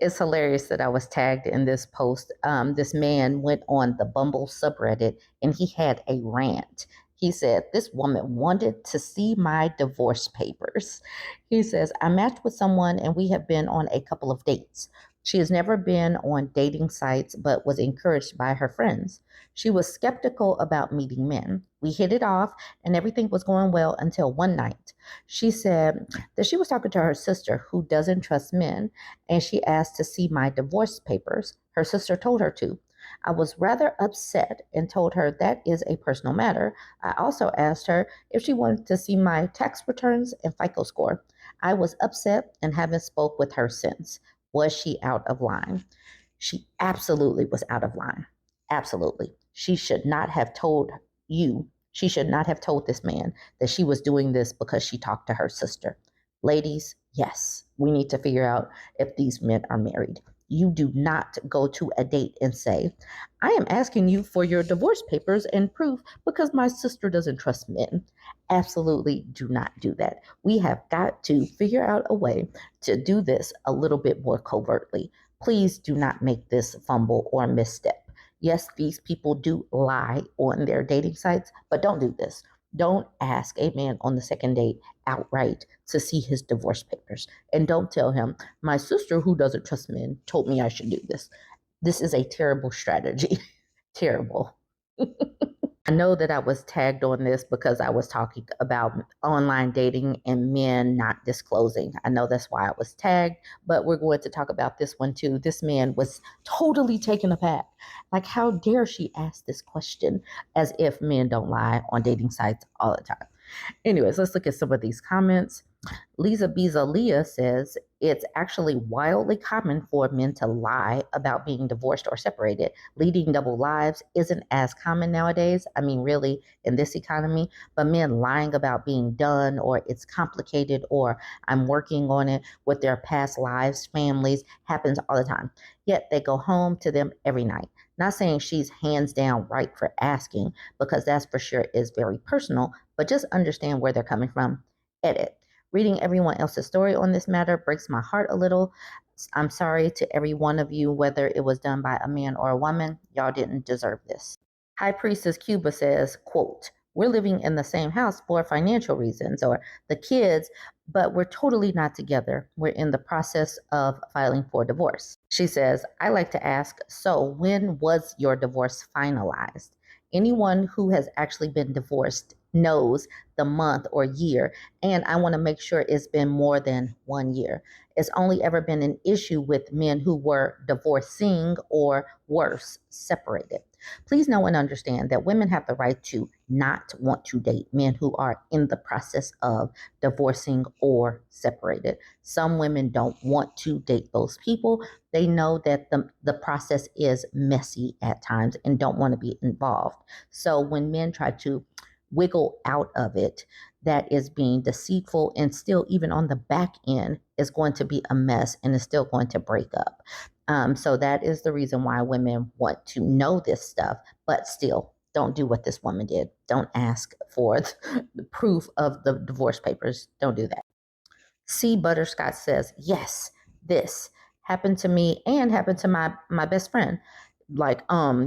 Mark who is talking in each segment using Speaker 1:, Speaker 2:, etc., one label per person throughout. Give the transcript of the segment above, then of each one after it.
Speaker 1: It's hilarious that I was tagged in this post. This man went on the Bumble subreddit and he had a rant. He said, this woman wanted to see my divorce papers. He says, I matched with someone and we have been on a couple of dates. She has never been on dating sites but was encouraged by her friends. She was skeptical about meeting men. We hit it off and everything was going well until one night. She said that she was talking to her sister who doesn't trust men, and she asked to see my divorce papers. Her sister told her to. I was rather upset and told her that is a personal matter. I also asked her if she wanted to see my tax returns and FICO score. I was upset and haven't spoke with her since. Was she out of line? She absolutely was out of line. Absolutely. She should not have told you. She should not have told this man that she was doing this because she talked to her sister. Ladies, yes, we need to figure out if these men are married. You do not go to a date and say, I am asking you for your divorce papers and proof because my sister doesn't trust men. Absolutely do not do that. We have got to figure out a way to do this a little bit more covertly. Please do not make this fumble or misstep. Yes, these people do lie on their dating sites, but don't do this. Don't ask a man on the second date outright to see his divorce papers. And don't tell him, my sister who doesn't trust men told me I should do this. This is a terrible strategy. Terrible. I know that I was tagged on this because I was talking about online dating and men not disclosing. I know that's why I was tagged, but we're going to talk about this one too. This man was totally taken aback. Like, how dare she ask this question as if men don't lie on dating sites all the time. Anyways, let's look at some of these comments. Lisa Bizalia says, it's actually wildly common for men to lie about being divorced or separated. Leading double lives isn't as common nowadays. I mean, really, in this economy, but men lying about being done or it's complicated or I'm working on it with their past lives, families, happens all the time. Yet they go home to them every night. Not saying she's hands down right for asking, because that's for sure is very personal, but just understand where they're coming from. Edit. Reading everyone else's story on this matter breaks my heart a little. I'm sorry to every one of you, whether it was done by a man or a woman. Y'all didn't deserve this. High Priestess Cuba says, quote, we're living in the same house for financial reasons or the kids, but we're totally not together. We're in the process of filing for divorce. She says, I like to ask, so when was your divorce finalized? Anyone who has actually been divorced knows the month or year, and I want to make sure it's been more than 1 year. It's only ever been an issue with men who were divorcing or worse, separated. Please know and understand that women have the right to not want to date men who are in the process of divorcing or separated. Some women don't want to date those people. They know that the process is messy at times and don't want to be involved. So when men try to wiggle out of it, that is being deceitful, and still even on the back end is going to be a mess and is still going to break up. So that is the reason why women want to know this stuff, but still don't do what this woman did. Don't ask for the proof of the divorce papers. Don't do that. C. Butterscotch says, yes, this happened to me and happened to my best friend. Like,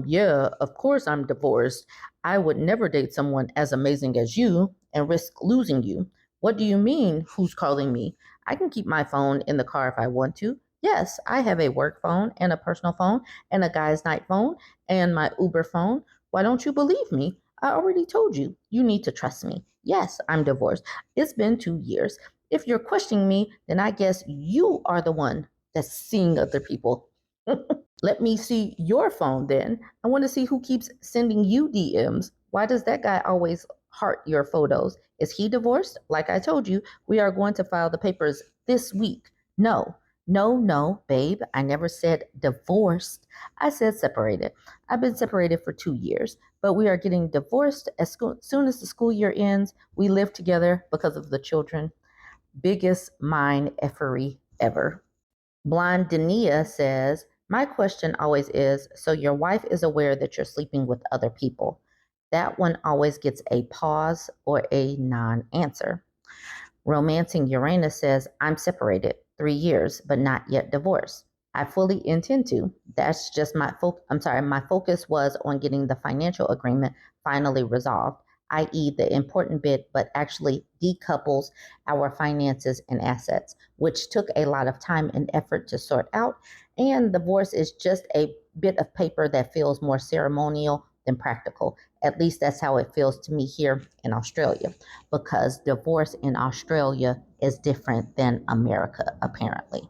Speaker 1: yeah, of course I'm divorced. I would never date someone as amazing as you and risk losing you. What do you mean, who's calling me? I can keep my phone in the car if I want to. Yes, I have a work phone and a personal phone and a guy's night phone and my Uber phone. Why don't you believe me? I already told you. You need to trust me. Yes, I'm divorced. It's been 2 years. If you're questioning me, then I guess you are the one that's seeing other people. Let me see your phone then. I want to see who keeps sending you DMs. Why does that guy always heart your photos? Is he divorced? Like I told you, we are going to file the papers this week. No, babe. I never said divorced. I said separated. I've been separated for 2 years, but we are getting divorced as soon as the school year ends. We live together because of the children. Biggest mind effery ever. Blonde Dania says, my question always is, so your wife is aware that you're sleeping with other people? That one always gets a pause or a non-answer. Romancing Uranus says, I'm separated 3 years, but not yet divorced. I fully intend to. That's just my focus was on getting the financial agreement finally resolved, i.e., the important bit, but actually decouples our finances and assets, which took a lot of time and effort to sort out. And divorce is just a bit of paper that feels more ceremonial than practical. At least that's how it feels to me here in Australia, because divorce in Australia is different than America, apparently.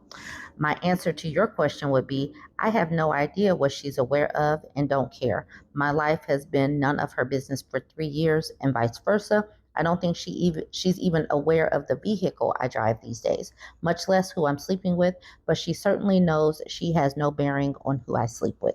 Speaker 1: My answer to your question would be I have no idea what she's aware of and don't care. My life has been none of her business for 3 years and vice versa. I don't think she's even aware of the vehicle I drive these days, much less who I'm sleeping with, but she certainly knows she has no bearing on who I sleep with.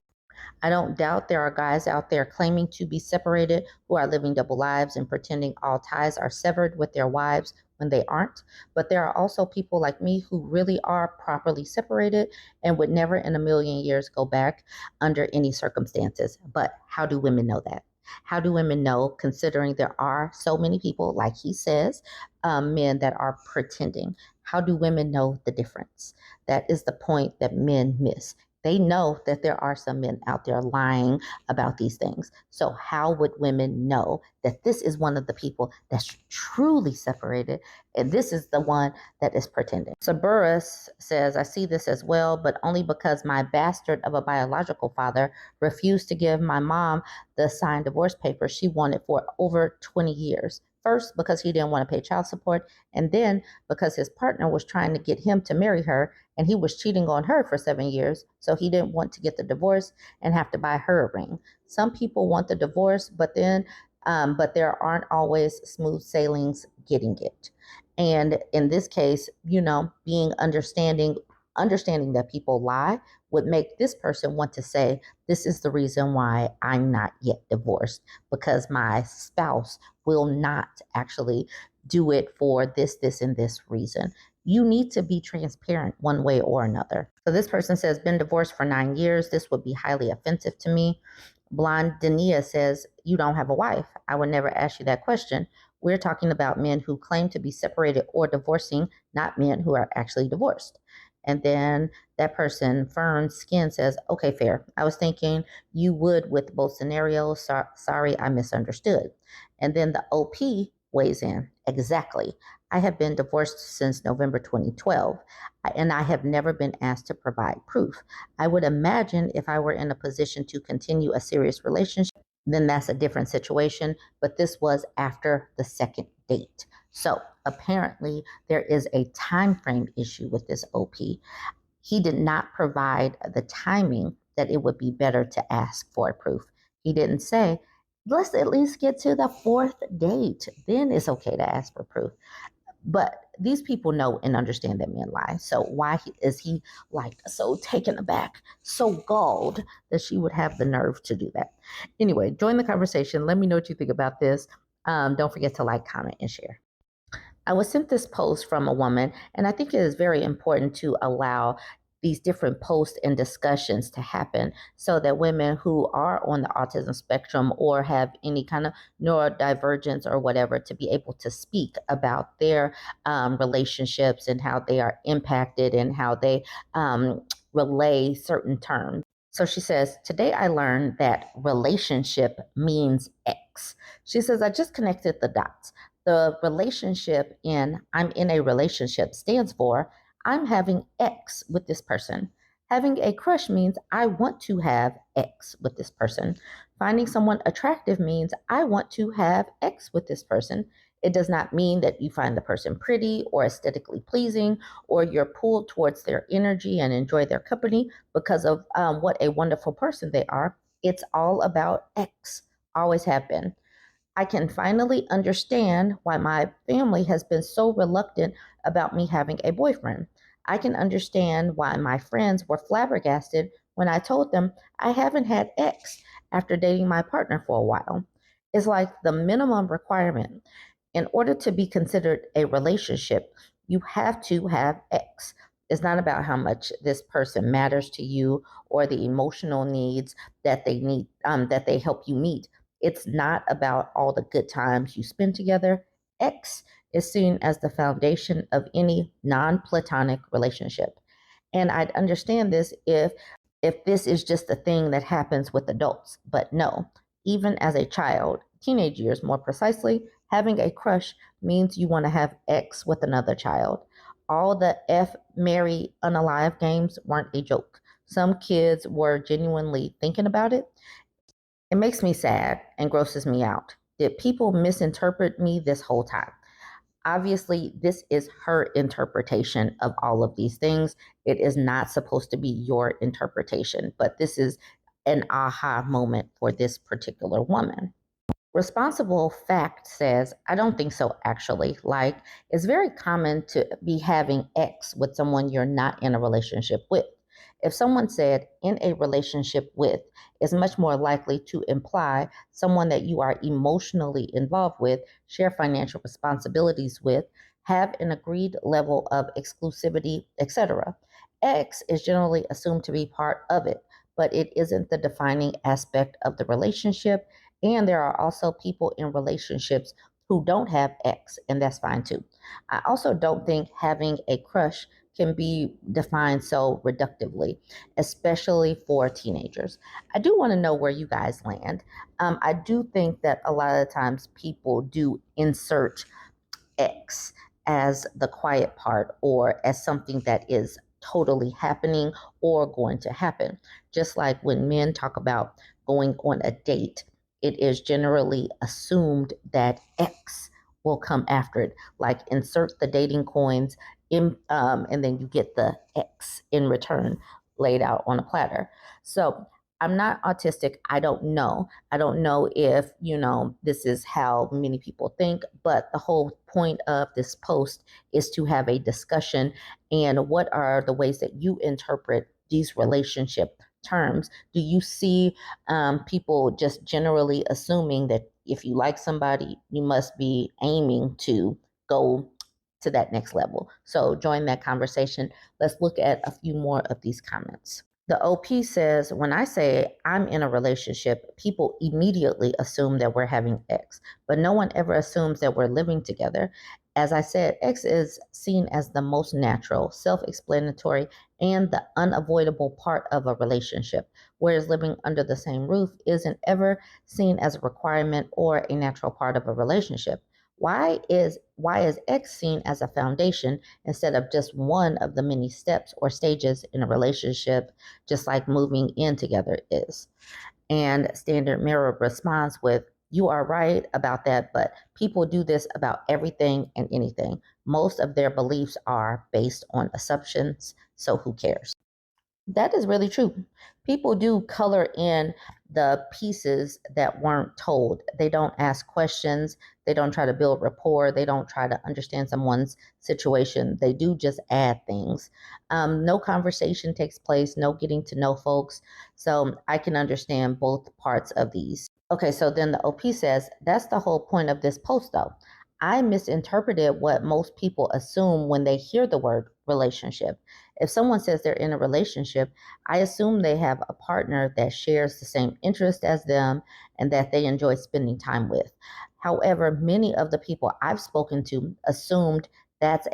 Speaker 1: I don't doubt there are guys out there claiming to be separated who are living double lives and pretending all ties are severed with their wives when they aren't. But there are also people like me who really are properly separated and would never in a million years go back under any circumstances. But how do women know that? How do women know, considering there are so many people, like he says, men that are pretending? How do women know the difference? That is the point that men miss. They know that there are some men out there lying about these things. So, how would women know that this is one of the people that's truly separated and this is the one that is pretending? Saburus says, I see this as well, but only because my bastard of a biological father refused to give my mom the signed divorce papers she wanted for over 20 years. First, because he didn't want to pay child support, and then because his partner was trying to get him to marry her and he was cheating on her for 7 years, so he didn't want to get the divorce and have to buy her a ring. Some people want the divorce, but there aren't always smooth sailings getting it. And in this case, being understanding that people lie would make this person want to say, this is the reason why I'm not yet divorced, because my spouse will not actually do it for this, and this reason. You need to be transparent one way or another. So this person says, been divorced for 9 years. This would be highly offensive to me. Blonde Dania says, you don't have a wife. I would never ask you that question. We're talking about men who claim to be separated or divorcing, not men who are actually divorced. And then that person, Fern Skin, says, okay, fair. I was thinking you would with both scenarios. Sorry, I misunderstood. And then the OP weighs in. Exactly. I have been divorced since November 2012, and I have never been asked to provide proof. I would imagine if I were in a position to continue a serious relationship, then that's a different situation. But this was after the second date. So apparently there is a time frame issue with this OP. He did not provide the timing that it would be better to ask for proof. He didn't say, let's at least get to the fourth date. Then it's okay to ask for proof. But these people know and understand that men lie. So why is he like so taken aback, so galled that she would have the nerve to do that? Anyway, join the conversation. Let me know what you think about this. Don't forget to like, comment, and share. I was sent this post from a woman, and I think it is very important to allow these different posts and discussions to happen so that women who are on the autism spectrum or have any kind of neurodivergence or whatever to be able to speak about their relationships and how they are impacted and how they relay certain terms. So she says, today I learned that relationship means X. She says, I just connected the dots. The relationship in I'm in a relationship stands for I'm having X with this person. Having a crush means I want to have X with this person. Finding someone attractive means I want to have X with this person. It does not mean that you find the person pretty or aesthetically pleasing or you're pulled towards their energy and enjoy their company because of what a wonderful person they are. It's all about X, always have been. I can finally understand why my family has been so reluctant about me having a boyfriend. I can understand why my friends were flabbergasted when I told them I haven't had X after dating my partner for a while. It's like the minimum requirement. In order to be considered a relationship, you have to have X. It's not about how much this person matters to you or the emotional needs that they need that they help you meet. It's not about all the good times you spend together. X is seen as the foundation of any non platonic relationship. And I'd understand this if this is just a thing that happens with adults. But no, even as a child, teenage years more precisely, having a crush means you want to have X with another child. All the F, marry, unalive games weren't a joke. Some kids were genuinely thinking about it. It makes me sad and grosses me out. Did people misinterpret me this whole time? Obviously, this is her interpretation of all of these things. It is not supposed to be your interpretation, but this is an aha moment for this particular woman. Responsible Fact says, I don't think so, actually. Like, it's very common to be having X with someone you're not in a relationship with. If someone said in a relationship with is much more likely to imply someone that you are emotionally involved with, share financial responsibilities with, have an agreed level of exclusivity, etc. X is generally assumed to be part of it, but it isn't the defining aspect of the relationship. And there are also people in relationships who don't have X, and that's fine too. I also don't think having a crush can be defined so reductively, especially for teenagers. I do want to know where you guys land. I do think that a lot of the times people do insert X as the quiet part or as something that is totally happening or going to happen. Just like when men talk about going on a date, it is generally assumed that X will come after it. Like insert the dating coins in, and then you get the X in return laid out on a platter. So I'm not autistic. I don't know. I don't know if, this is how many people think, but the whole point of this post is to have a discussion. And what are the ways that you interpret these relationship terms? Do you see people just generally assuming that if you like somebody, you must be aiming to go to that next level? So join that conversation. Let's look at a few more of these comments. The OP says, when I say I'm in a relationship, people immediately assume that we're having X, but no one ever assumes that we're living together. As I said, X is seen as the most natural, self-explanatory, and the unavoidable part of a relationship, whereas living under the same roof isn't ever seen as a requirement or a natural part of a relationship. Why is X seen as a foundation instead of just one of the many steps or stages in a relationship, just like moving in together is? And Standard Mirror responds with, you are right about that, but people do this about everything and anything. Most of their beliefs are based on assumptions, so who cares? That is really true. People do color in the pieces that weren't told. They don't ask questions. They don't try to build rapport. They don't try to understand someone's situation. They do just add things. No conversation takes place, no getting to know folks. So I can understand both parts of these. Okay, so then the OP says, that's the whole point of this post, though. I misinterpreted what most people assume when they hear the word relationship. If someone says they're in a relationship, I assume they have a partner that shares the same interest as them and that they enjoy spending time with. However, many of the people I've spoken to assumed that's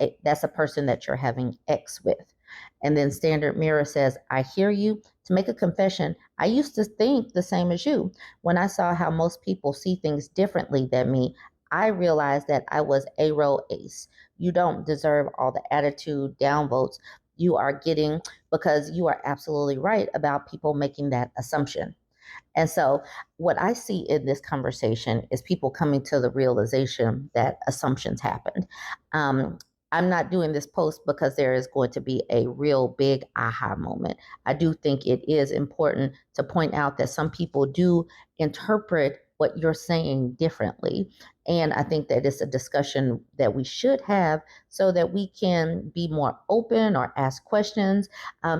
Speaker 1: a person that you're having X with. And then Standard Mirror says, I hear you. To make a confession, I used to think the same as you. When I saw how most people see things differently than me, I realized that I was a row ace. You don't deserve all the attitude downvotes you are getting because you are absolutely right about people making that assumption. And so, what I see in this conversation is people coming to the realization that assumptions happened. Um, I'm not doing this post because there is going to be a real big aha moment. I do think it is important to point out that some people do interpret what you're saying differently. And I think that it's a discussion that we should have so that we can be more open or ask questions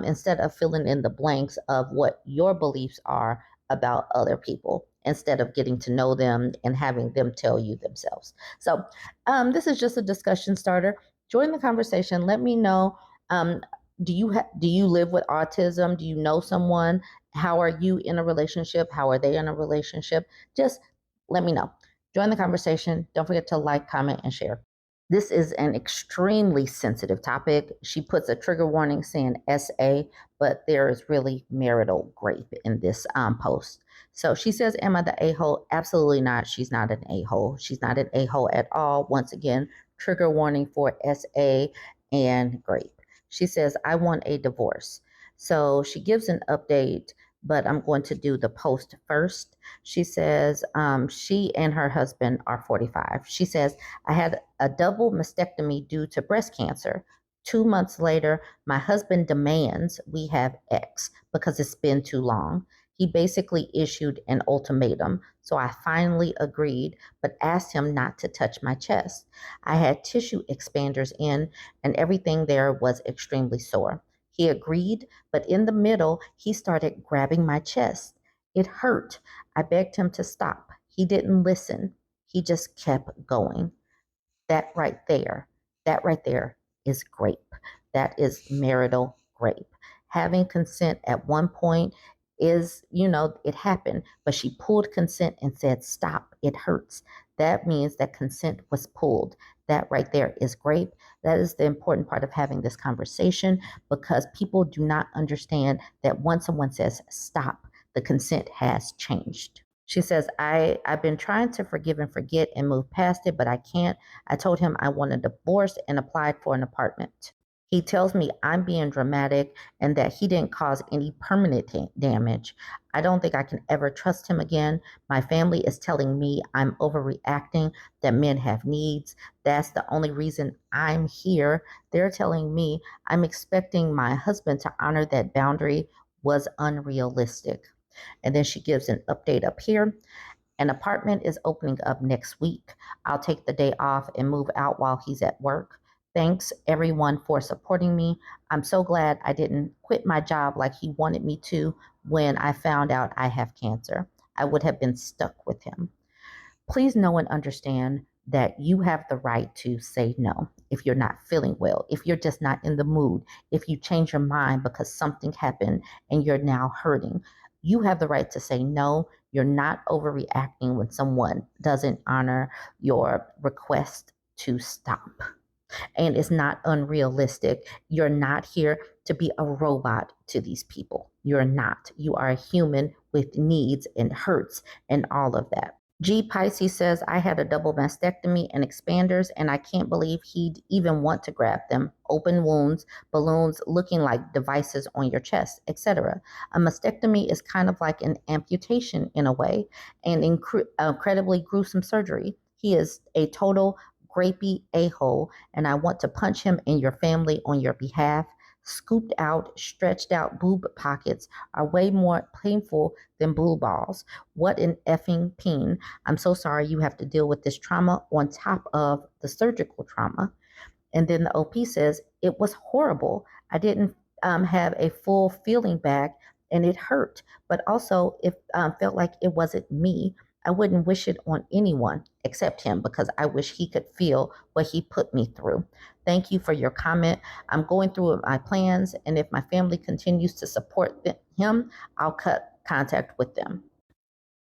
Speaker 1: instead of filling in the blanks of what your beliefs are about other people instead of getting to know them and having them tell you themselves. So this is just a discussion starter. Join the conversation. Let me know. Do you live with autism? Do you know someone? How are you in a relationship? How are they in a relationship? Just let me know. Join the conversation. Don't forget to like, comment, and share. This is an extremely sensitive topic. She puts a trigger warning saying SA, but there is really marital grape in this post. So she says, am I the a-hole? Absolutely not. She's not an a-hole. She's not an a-hole at all. Once again, trigger warning for SA and grape. She says, I want a divorce. So she gives an update, but I'm going to do the post first. She says she and her husband are 45. She says, I had a double mastectomy due to breast cancer. 2 months later, my husband demands we have X because it's been too long. He basically issued an ultimatum, so I finally agreed, but asked him not to touch my chest. I had tissue expanders in, and everything there was extremely sore. He agreed, but in the middle, he started grabbing my chest. It hurt. I begged him to stop. He didn't listen. He just kept going. That right there, that right there is grape. That is marital grape. Having consent at one point is, it happened, but she pulled consent and said, stop, it hurts. That means that consent was pulled. That right there is grape. That is the important part of having this conversation, because people do not understand that once someone says stop, the consent has changed. She says, I've been trying to forgive and forget and move past it, but I can't. I told him I want a divorce and applied for an apartment. He tells me I'm being dramatic and that he didn't cause any permanent damage. I don't think I can ever trust him again. My family is telling me I'm overreacting, that men have needs. That's the only reason I'm here. They're telling me I'm expecting my husband to honor that boundary was unrealistic. And then she gives an update up here. An apartment is opening up next week. I'll take the day off and move out while he's at work. Thanks everyone for supporting me. I'm so glad I didn't quit my job like he wanted me to when I found out I have cancer. I would have been stuck with him. Please know and understand that you have the right to say no if you're not feeling well, if you're just not in the mood, if you change your mind because something happened and you're now hurting. You have the right to say no. You're not overreacting when someone doesn't honor your request to stop. And it's not unrealistic. You're not here to be a robot to these people. You're not. You are a human with needs and hurts and all of that. G. Pisces says, I had a double mastectomy and expanders, and I can't believe he'd even want to grab them. Open wounds, balloons looking like devices on your chest, etc. A mastectomy is kind of like an amputation in a way, and incredibly gruesome surgery. He is a total grapey a-hole, and I want to punch him and your family on your behalf. Scooped out, stretched out boob pockets are way more painful than blue balls. What an effing peen. I'm so sorry you have to deal with this trauma on top of the surgical trauma. And then the OP says, it was horrible. I didn't have a full feeling back and it hurt, but also it felt like it wasn't me. I wouldn't wish it on anyone except him because I wish he could feel what he put me through. Thank you for your comment. I'm going through my plans, and if my family continues to support him, I'll cut contact with them.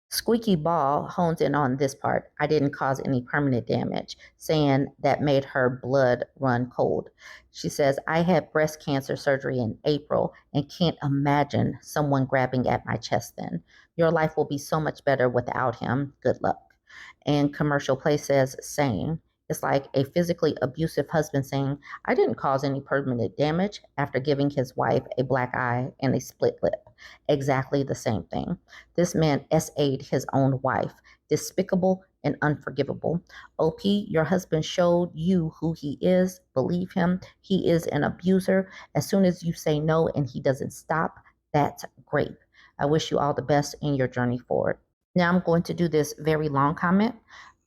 Speaker 1: Squeaky Ball hones in on this part. I didn't cause any permanent damage, saying that made her blood run cold. She says, I had breast cancer surgery in April and can't imagine someone grabbing at my chest then. Your life will be so much better without him. Good luck. And Commercial Play says, same. It's like a physically abusive husband saying, I didn't cause any permanent damage after giving his wife a black eye and a split lip. Exactly the same thing. This man SA'd his own wife. Despicable and unforgivable. OP, your husband showed you who he is. Believe him. He is an abuser. As soon as you say no and he doesn't stop, that's great. I wish you all the best in your journey forward. Now I'm going to do this very long comment.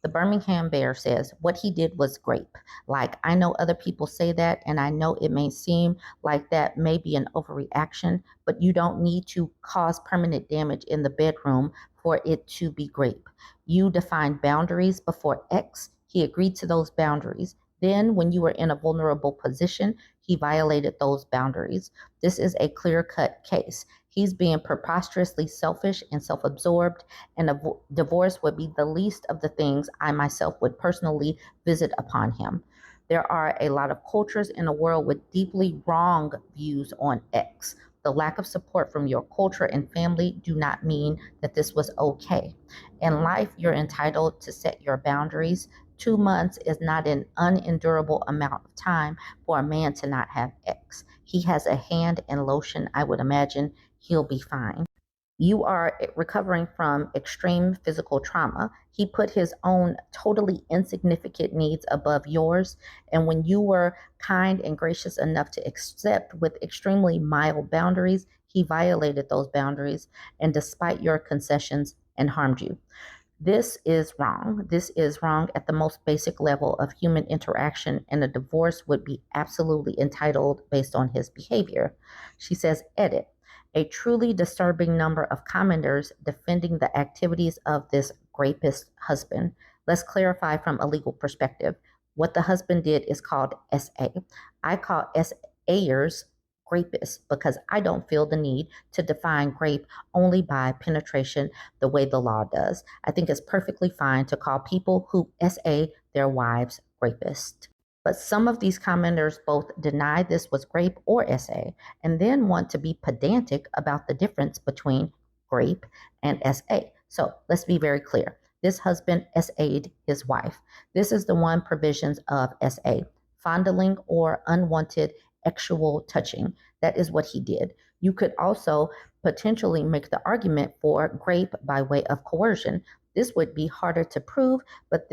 Speaker 1: The Birmingham Bear says, what he did was grape. Like, I know other people say that, and I know it may seem like that may be an overreaction, but you don't need to cause permanent damage in the bedroom for it to be grape. You defined boundaries before X. He agreed to those boundaries. Then, when you were in a vulnerable position, he violated those boundaries. This is a clear-cut case. He's being preposterously selfish and self-absorbed, and a divorce would be the least of the things I myself would personally visit upon him. There are a lot of cultures in the world with deeply wrong views on X. The lack of support from your culture and family do not mean that this was okay. In life, you're entitled to set your boundaries. 2 months is not an unendurable amount of time for a man to not have X. He has a hand in lotion. I would imagine he'll be fine. You are recovering from extreme physical trauma. He put his own totally insignificant needs above yours. And when you were kind and gracious enough to accept with extremely mild boundaries, he violated those boundaries and despite your concessions and harmed you. This is wrong. This is wrong at the most basic level of human interaction, and a divorce would be absolutely entitled based on his behavior. She says, edit. A truly disturbing number of commenters defending the activities of this rapist husband. Let's clarify from a legal perspective. What the husband did is called SA. I call SAers rapists because I don't feel the need to define rape only by penetration the way the law does. I think it's perfectly fine to call people who SA their wives rapists. But some of these commenters both deny this was rape or SA and then want to be pedantic about the difference between rape and SA. So let's be very clear. This husband SA'd his wife. This is the one provisions of SA, fondling or unwanted actual touching. That is what he did. You could also potentially make the argument for rape by way of coercion. This would be harder to prove, but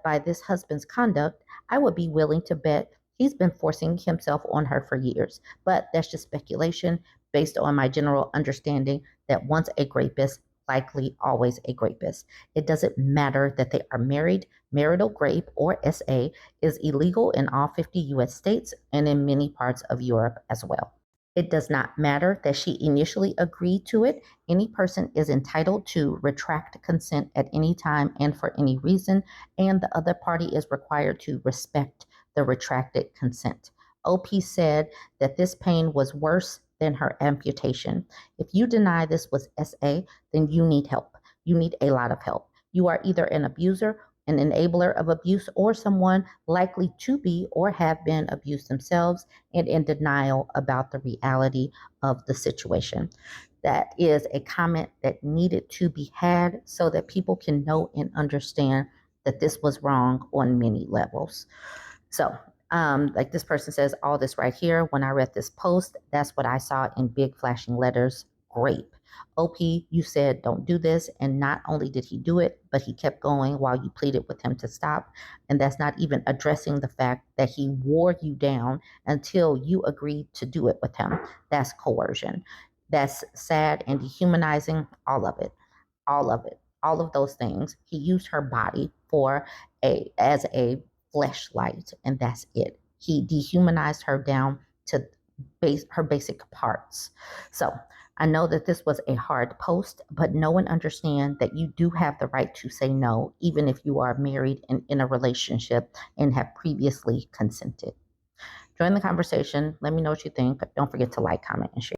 Speaker 1: by this husband's conduct, I would be willing to bet he's been forcing himself on her for years. But that's just speculation based on my general understanding that once a rapist, likely always a rapist. It doesn't matter that they are married. Marital rape, or SA, is illegal in all 50 U.S. states and in many parts of Europe as well. It does not matter that she initially agreed to it. Any person is entitled to retract consent at any time and for any reason, and the other party is required to respect the retracted consent. OP said that this pain was worse than her amputation. If you deny this was SA, then you need help. You need a lot of help. You are either an abuser, an enabler of abuse, or someone likely to be or have been abused themselves and in denial about the reality of the situation. That is a comment that needed to be had so that people can know and understand that this was wrong on many levels. So, like this person says, all this right here, when I read this post, that's what I saw in big flashing letters, rape. OP, you said don't do this, and not only did he do it, but he kept going while you pleaded with him to stop, and that's not even addressing the fact that he wore you down until you agreed to do it with him. That's coercion. That's sad and dehumanizing, all of it, all of it, all of those things. He used her body as a fleshlight, and that's it. He dehumanized her down to her basic parts. So I know that this was a hard post, but know and understand that you do have the right to say no, even if you are married and in a relationship and have previously consented. Join the conversation. Let me know what you think. Don't forget to like, comment, and share.